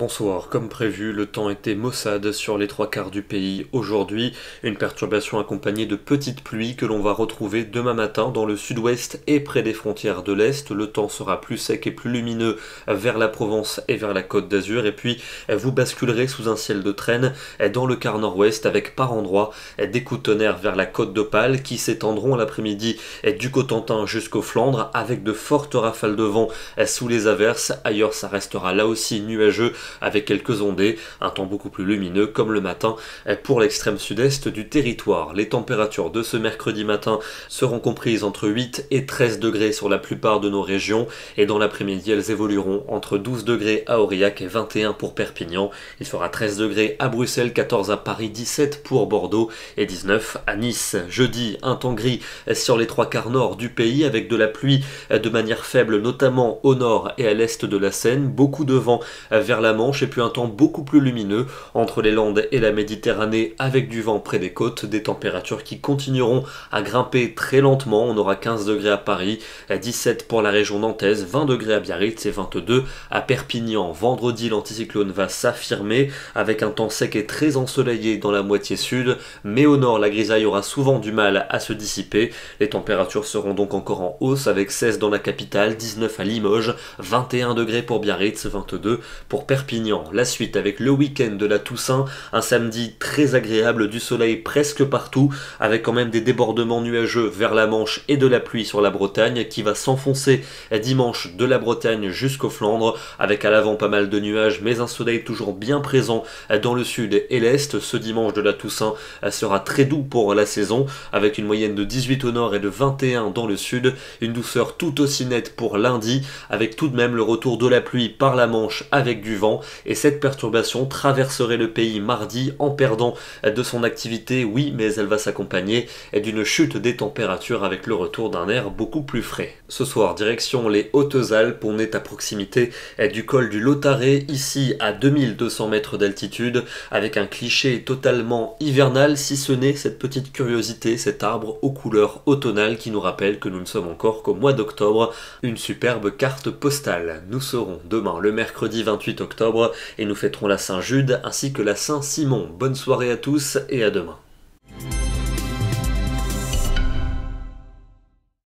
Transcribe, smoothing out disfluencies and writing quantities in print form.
Bonsoir, comme prévu, le temps était maussade sur les trois quarts du pays aujourd'hui, une perturbation accompagnée de petites pluies que l'on va retrouver demain matin dans le sud-ouest et près des frontières de l'Est. Le temps sera plus sec et plus lumineux vers la Provence et vers la Côte d'Azur, et puis vous basculerez sous un ciel de traîne dans le quart nord-ouest avec par endroits des coups de tonnerre vers la Côte d'Opale qui s'étendront l'après-midi du Cotentin jusqu'aux Flandres avec de fortes rafales de vent sous les averses. Ailleurs ça restera là aussi nuageux avec quelques ondées, un temps beaucoup plus lumineux comme le matin pour l'extrême sud-est du territoire. Les températures de ce mercredi matin seront comprises entre 8 et 13 degrés sur la plupart de nos régions, et dans l'après-midi elles évolueront entre 12 degrés à Aurillac et 21 pour Perpignan. Il fera 13 degrés à Bruxelles, 14 à Paris, 17 pour Bordeaux et 19 à Nice. Jeudi, un temps gris sur les trois quarts nord du pays avec de la pluie de manière faible, notamment au nord et à l'est de la Seine, beaucoup de vent vers la Manche et puis un temps beaucoup plus lumineux entre les Landes et la Méditerranée avec du vent près des côtes, des températures qui continueront à grimper très lentement. On aura 15 degrés à Paris, 17 pour la région nantaise, 20 degrés à Biarritz et 22 à Perpignan. Vendredi, l'anticyclone va s'affirmer avec un temps sec et très ensoleillé dans la moitié sud, mais au nord la grisaille aura souvent du mal à se dissiper. Les températures seront donc encore en hausse avec 16 dans la capitale, 19 à Limoges, 21 degrés pour Biarritz, 22 pour Perpignan. La suite avec le week-end de la Toussaint, un samedi très agréable, du soleil presque partout, avec quand même des débordements nuageux vers la Manche et de la pluie sur la Bretagne qui va s'enfoncer dimanche de la Bretagne jusqu'aux Flandres, avec à l'avant pas mal de nuages mais un soleil toujours bien présent dans le sud et l'est. Ce dimanche de la Toussaint sera très doux pour la saison, avec une moyenne de 18 au nord et de 21 dans le sud, une douceur tout aussi nette pour lundi, avec tout de même le retour de la pluie par la Manche avec du vent, et cette perturbation traverserait le pays mardi en perdant de son activité, oui, mais elle va s'accompagner d'une chute des températures avec le retour d'un air beaucoup plus frais. Ce soir, direction les Hautes-Alpes, on est à proximité du col du Lautaret, ici à 2200 mètres d'altitude, avec un cliché totalement hivernal, si ce n'est cette petite curiosité, cet arbre aux couleurs automnales qui nous rappelle que nous ne sommes encore qu'au mois d'octobre, une superbe carte postale. Nous serons demain le mercredi 28 octobre et nous fêterons la Saint-Jude ainsi que la Saint-Simon. Bonne soirée à tous et à demain.